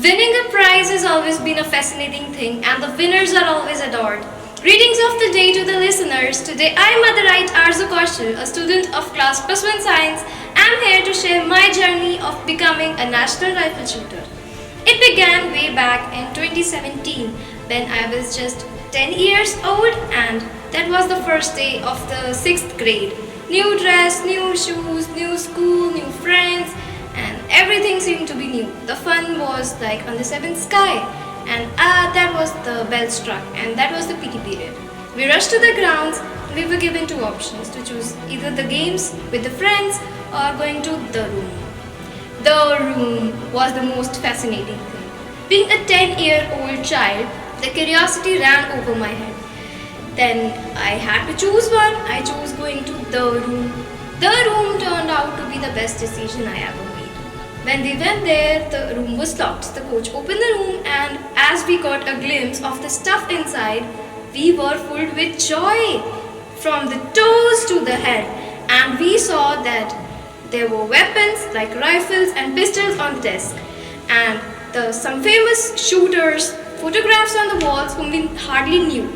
Winning a prize has always been a fascinating thing, and the winners are always adored. Greetings of the day to the listeners. Today I am Motherite Aarzoo Kaushal, a student of class plus 1 science. I am here to share my journey of becoming a national rifle shooter. It began way back in 2017 when I was just 10 years old, and that was the first day of the 6th grade. New dress, new shoes, new school, new friends, and everything seemed to be new. The fun was like on the seventh sky, and that was the bell struck, and that was the PT period. We rushed to the grounds. We were given two options to choose either the games with the friends or going to the room. The room was the most fascinating thing. Being a 10-year-old child, the curiosity ran over my head. Then I had to choose one. I chose going to the room. The room turned out to be the best decision I ever made. When we went there, the room was locked. The coach opened the room, and as we got a glimpse of the stuff inside, we were filled with joy from the toes to the head. And we saw that there were weapons like rifles and pistols on the desk, and some famous shooters, photographs on the walls whom we hardly knew.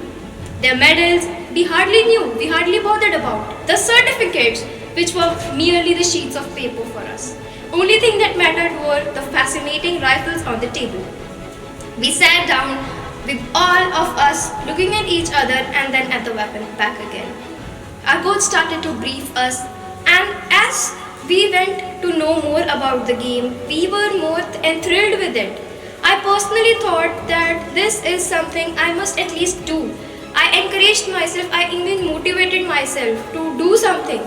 Their medals we hardly knew, we hardly bothered about. The certificates, which were merely the sheets of paper for us. Only thing that mattered were the fascinating rifles on the table. We sat down with all of us looking at each other and then at the weapon back again. Our coach started to brief us, and as we went to know more about the game, we were more enthralled with it. I personally thought that this is something I must at least do. I encouraged myself, I even motivated myself to do something.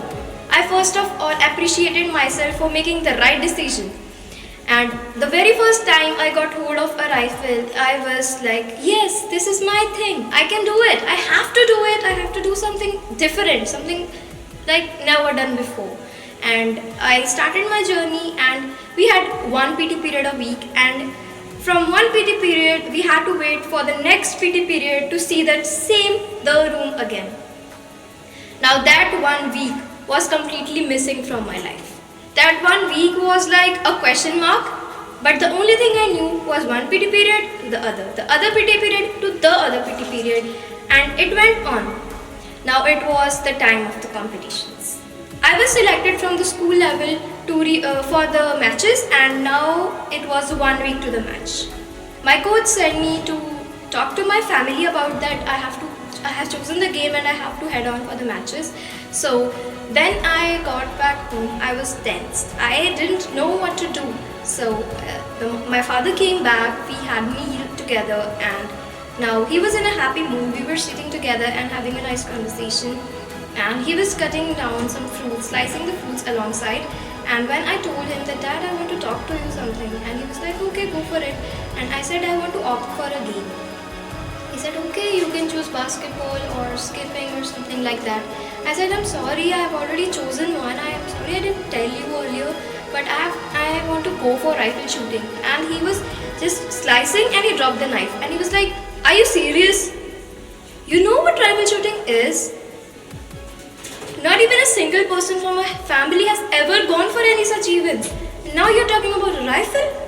I first of all appreciated myself for making the right decision. And the very first time I got hold of a rifle, I was like, yes, this is my thing. I can do it. I have to do it. I have to do something different, something like never done before. And I started my journey, and we had one PT period a week, and from one PT period we had to wait for the next PT period to see that same the room again. Now that 1 week was completely missing from my life. That 1 week was like a question mark, but the only thing I knew was one PT period to the other PT period to the other PT period, and it went on. Now it was the time of the competitions. I was selected from the school level for the matches, and now it was 1 week to the match. My coach sent me to talk to my family about that. I have chosen the game and I have to head on for the matches. So when I got back home, I was tensed. I didn't know what to do. So my father came back. We had meal together, and now he was in a happy mood. We were sitting together and having a nice conversation. And he was cutting down some fruits, slicing the fruits alongside. And when I told him that, Dad, I want to talk to you something, and he was like, okay, go for it. And I said, I want to opt for a game. He said, okay, you can choose basketball or skipping or something like that. I said, I'm sorry, I have already chosen one. I am sorry I didn't tell you earlier, but I want to go for rifle shooting. And he was just slicing, and he dropped the knife. And he was like, are you serious? You know what rifle shooting is? Not even a single person from my family has ever gone for any such events. Now you're talking about a rifle?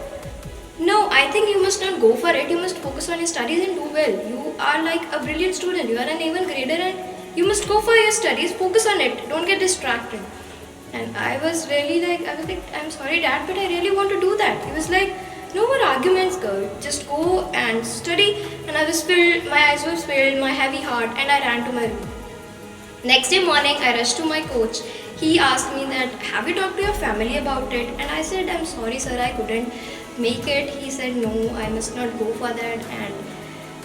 No, I think you must not go for it. You must focus on your studies and do well. You are like a brilliant student. You are an A1 grader, and you must go for your studies. Focus on it. Don't get distracted. And I was like, I'm sorry, Dad, but I really want to do that. He was like, no more arguments, girl. Just go and study. And I was filled, my eyes were filled, my heavy heart, and I ran to my room. Next day morning, I rushed to my coach. He asked me that, have you talked to your family about it? And I said, I'm sorry, sir, I couldn't make it. He said, no, I must not go for that. And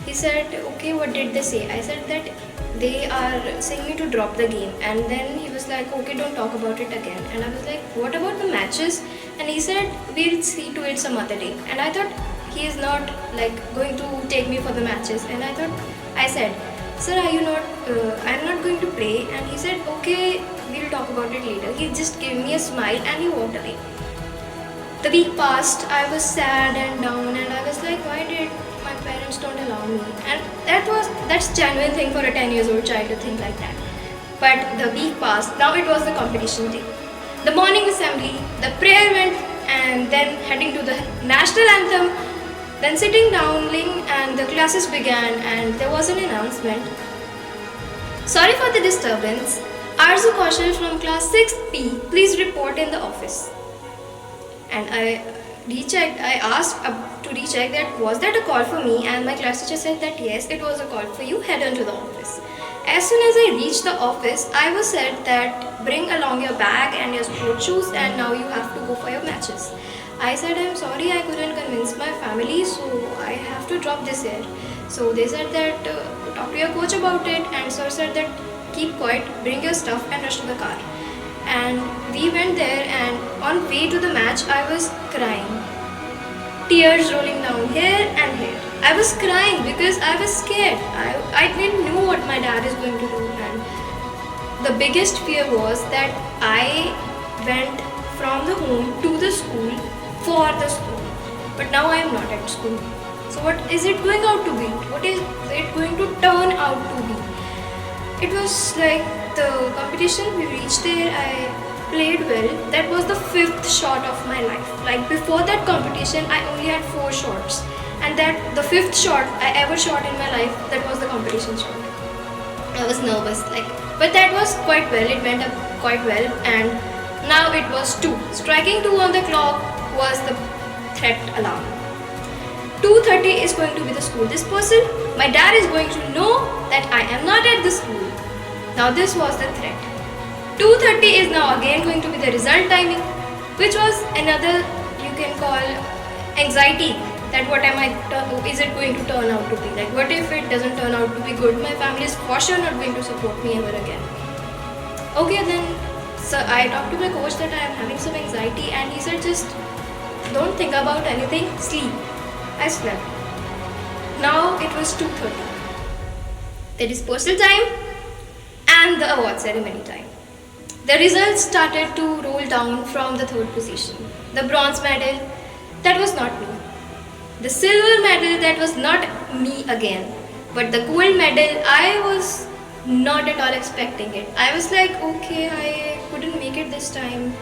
he said, okay, what did they say? I said that they are saying me to drop the game. And then he was like, okay, don't talk about it again. And I was like, what about the matches? And he said, we'll see to it some other day. And I thought, he is not like going to take me for the matches. And I said, sir, are you not, I'm not going to play. And he said, okay, we'll talk about it later. He just gave me a smile and he walked away. The week passed, I was sad and down, and I was like, why did my parents don't allow me? And that's genuine thing for a 10-year-old child to think like that. But the week passed, now it was the competition day. The morning assembly, the prayer went, and then heading to the national anthem. Then sitting down, and the classes began, and there was an announcement. Sorry for the disturbance. Aarzoo Kaushal from class 6P, please report in the office. And I rechecked. I asked to recheck that was that a call for me, and my class teacher said that yes, it was a call for you. Head on to the office. As soon as I reached the office, I was said that bring along your bag and your sport shoes, and now you have to go for your matches. I said I'm sorry, I couldn't convince my family, so I have to drop this year. So they said that talk to your coach about it, and sir said that keep quiet, bring your stuff and rush to the car. And we went there, and on way to the match I was crying, tears rolling down here and here. I was crying because I was scared. I didn't know what my dad is going to do, and the biggest fear was that I went from the home to the school for the school, but now I am not at school. So what is it going out to be? What is it going to turn out to be? It was like the competition, we reached there, I played well. That was the 5th shot of my life. Like before that competition, I only had 4 shots. And that the 5th shot I ever shot in my life, that was the competition shot. I was nervous, but that was quite well. It went up quite well, and now it was 2. Striking 2 on the clock was the threat alarm. 2:30 is going to be the school. This person, my dad, is going to know that I am not at the school. Now this was the threat. 2:30 is now again going to be the result timing, which was another, you can call, anxiety. That what am I, is it going to turn out to be? Like what if it doesn't turn out to be good? My family is for sure not going to support me ever again. Okay, then so I talked to my coach that I am having some anxiety, and he said just don't think about anything, sleep. I slept. Now it was 2:30. The dispersal time and the award ceremony time. The results started to roll down from the 3rd position. The bronze medal, that was not me. The silver medal, that was not me again. But the gold medal, I was not at all expecting it. I was like, okay, I couldn't make it this time.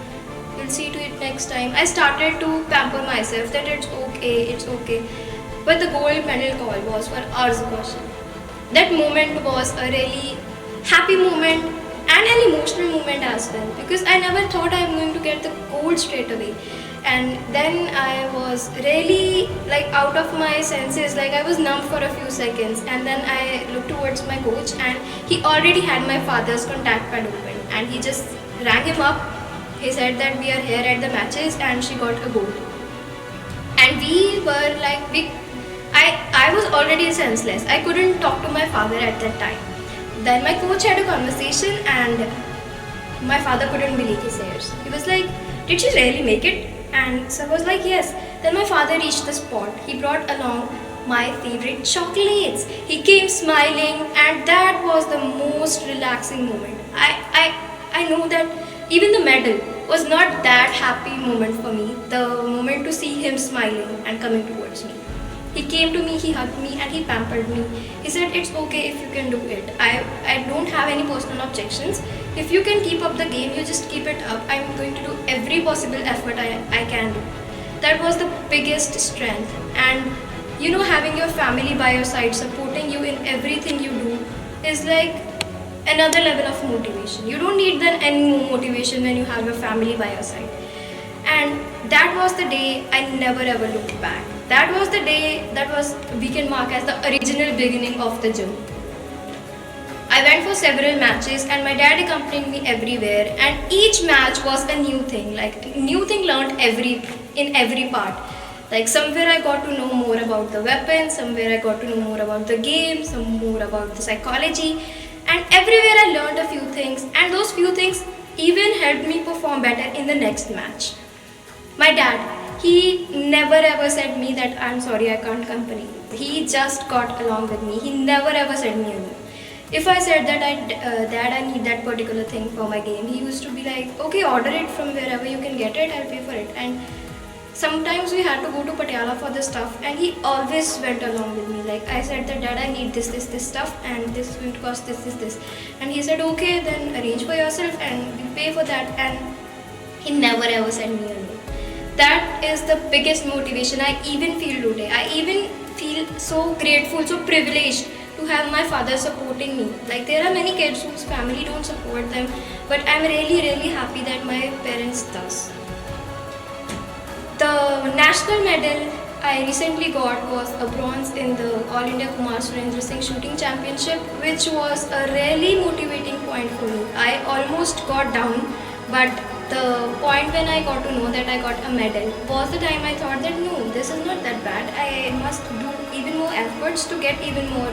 We'll see to it next time. I started to pamper myself that it's okay. But the gold medal call was for Aarzoo Kaushal. That moment was a really happy moment and an emotional moment as well, because I never thought I'm going to get the gold straight away. And then I was really out of my senses, I was numb for a few seconds, and then I looked towards my coach, and he already had my father's contact pad open, and he just rang him up. He said that we are here at the matches and she got a gold. And we were I was already senseless. I couldn't talk to my father at that time. Then my coach had a conversation, and my father couldn't believe his ears. He was like, did she really make it? And so I was like, yes. Then my father reached the spot. He brought along my favorite chocolates. He came smiling, and that was the most relaxing moment. I know that even the medal was not that happy moment for me. The moment to see him smiling and coming towards me. He came to me, he hugged me, and he pampered me. He said, it's okay if you can do it. I don't have any personal objections. If you can keep up the game, you just keep it up. I'm going to do every possible effort I can do. That was the biggest strength. And having your family by your side, supporting you in everything you do, is like another level of motivation. You don't need then any more motivation when you have your family by your side. And that was the day I never ever looked back. That was the day we can mark as the original beginning of the gym. I went for several matches, and my dad accompanied me everywhere, and each match was a new thing, new thing learned in every part. Somewhere I got to know more about the weapon, somewhere I got to know more about the game, some more about the psychology, and everywhere I learned a few things, and those few things even helped me perform better in the next match. My dad, he never ever said me that I'm sorry I can't accompany you. He just got along with me. He never ever said me no. If I said that I need that particular thing for my game, he used to be like, okay, order it from wherever you can get it, I'll pay for it. And sometimes we had to go to Patiala for the stuff, and he always went along with me. I said that dad, I need this stuff, and this is going to cost this. And he said, okay, then arrange for yourself and we pay for that. And he never ever said me no. That is the biggest motivation I even feel today. I even feel so grateful, so privileged to have my father supporting me. Like there are many kids whose family don't support them, but I'm really happy that my parents does. The national medal I recently got was a bronze in the All India Kumar Surendra Singh Shooting Championship, which was a really motivating point for me. I almost got down, but the point when I got to know that I got a medal was the time I thought that no, this is not that bad. I must do even more efforts to get even more,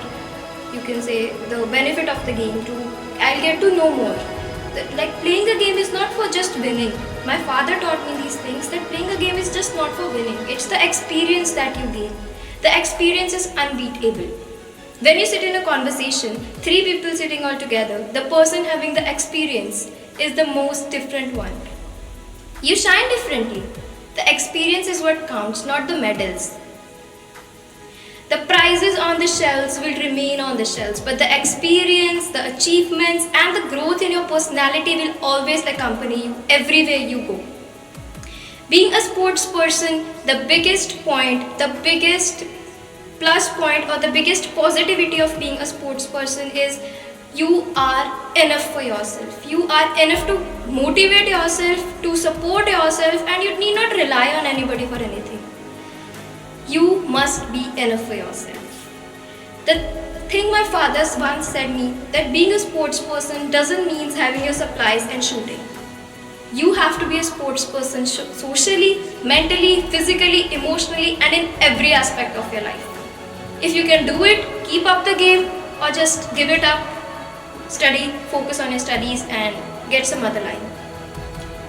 you can say, the benefit of the game. I'll get to know more. Like playing a game is not for just winning. My father taught me these things, that playing a game is just not for winning. It's the experience that you gain. The experience is unbeatable. When you sit in a conversation, three people sitting all together, the person having the experience is the most different one. You shine differently. The experience is what counts, not the medals. The prizes on the shelves will remain on the shelves, but the experience, the achievements, and the growth in your personality will always accompany you everywhere you go. Being a sports person, the biggest point, the biggest plus point, or the biggest positivity of being a sports person is you are enough for yourself. You are enough to motivate yourself, to support yourself, and you need not rely on anybody for anything. You must be enough for yourself. The thing my father once said me, that being a sports person doesn't mean having your supplies and shooting. You have to be a sports person socially, mentally, physically, emotionally, and in every aspect of your life. If you can do it, keep up the game, or just give it up, study, focus on your studies, and get some other line.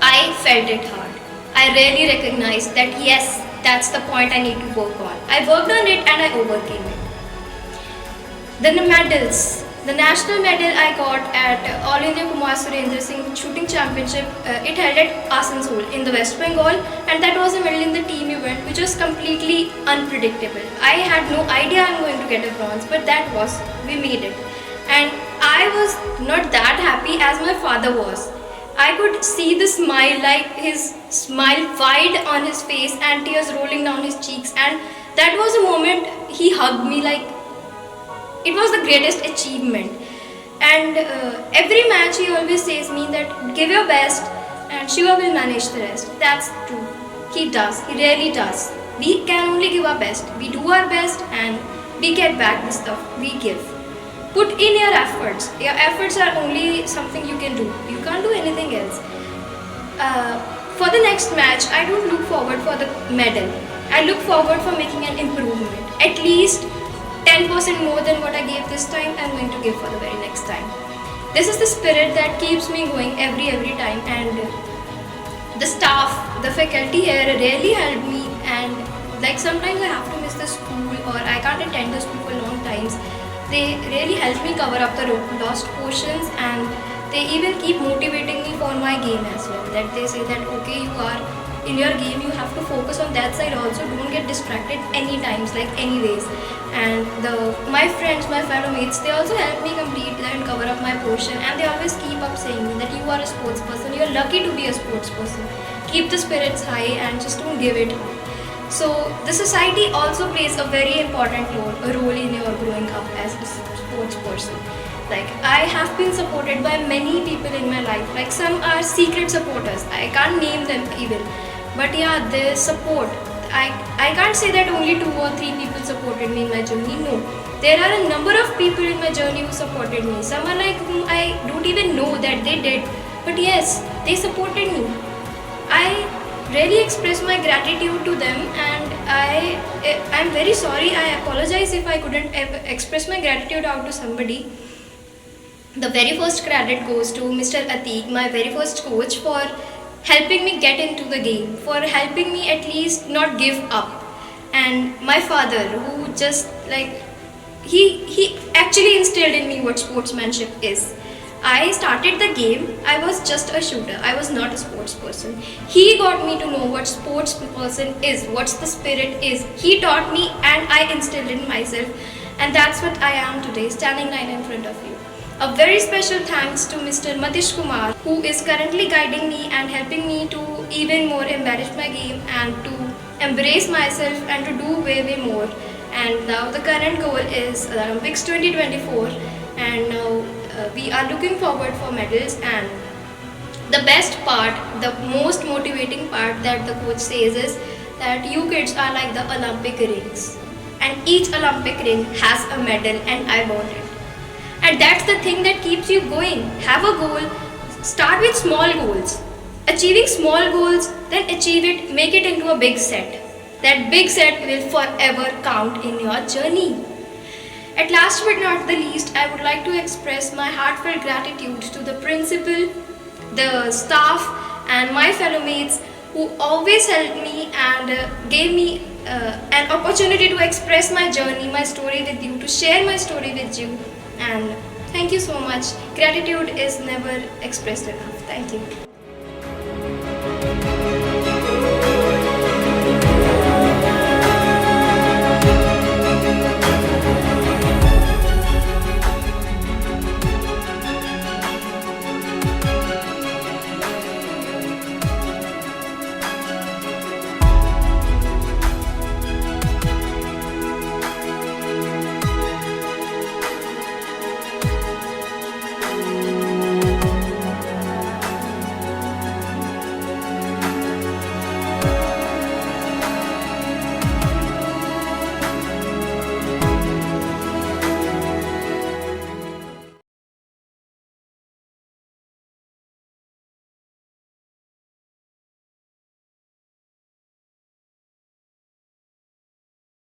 I felt it hard. I really recognized that yes, that's the point I need to work on. I worked on it and I overcame it. Then the medals. The national medal I got at All India Kumar Surendra Singh Shooting Championship, it held at Aarzoo in the West Bengal, and that was a medal in the team event, which was completely unpredictable. I had no idea I'm going to get a bronze, but we made it. And I was not that happy as my father was. I could see the smile, like his smile wide on his face and tears rolling down his cheeks, and that was a moment he hugged me like it was the greatest achievement. And every match he always says me that give your best and Shiva will manage the rest. That's true. He does. He really does. We can only give our best. We do our best and we get back the stuff we give. Put in your efforts. Your efforts are only something you can do. You can't do anything else. For the next match, I don't look forward for the medal. I look forward for making an improvement. At least 10% more than what I gave this time, I'm going to give for the very next time. This is the spirit that keeps me going every time, and the staff, the faculty here really helped me, and like sometimes I have to miss the school or I can't attend the school for long times. They really helped me cover up the lost portions, and they even keep motivating me for my game as well. That they say that okay, you are in your game, you have to focus on that side also. Don't get distracted any times, like anyways. And my friends, my fellow mates, they also help me complete and cover up my portion, and they always keep up saying that you are a sports person. You are lucky to be a sports person. Keep the spirits high and just don't give it up. So the society also plays a very important role in your growing up as a sports person. Like I have been supported by many people in my life. Like some are secret supporters. I can't name them even. But yeah, the support. I can't say that only 2 or 3 people supported me in my journey. No. There are a number of people in my journey who supported me. Some are like whom I don't even know that they did. But yes, they supported me. I really express my gratitude to them, and I'm very sorry. I apologize if I couldn't express my gratitude out to somebody. The very first credit goes to Mr. Atik, my very first coach, for helping me get into the game, for helping me at least not give up. And my father, who just like, he actually instilled in me what sportsmanship is. I started the game, I was just a shooter, I was not a sports person. He got me to know what sports person is, what's the spirit is. He taught me and I instilled in myself, and that's what I am today, standing right in front of you. A very special thanks to Mr. Matish Kumar, who is currently guiding me and helping me to even more embellish my game and to embrace myself and to do way more. And now the current goal is the Olympics 2024, and now we are looking forward for medals. And the best part, the most motivating part that the coach says is that you kids are like the Olympic rings, and each Olympic ring has a medal, and I want it. And that's the thing that keeps you going. Have a goal, start with small goals. Achieving small goals, then achieve it, make it into a big set. That big set will forever count in your journey. At last but not the least, I would like to express my heartfelt gratitude to the principal, the staff, and my fellow mates who always helped me and gave me an opportunity to express my journey, my story with you, to share my story with you. And thank you so much. Gratitude is never expressed enough. Thank you.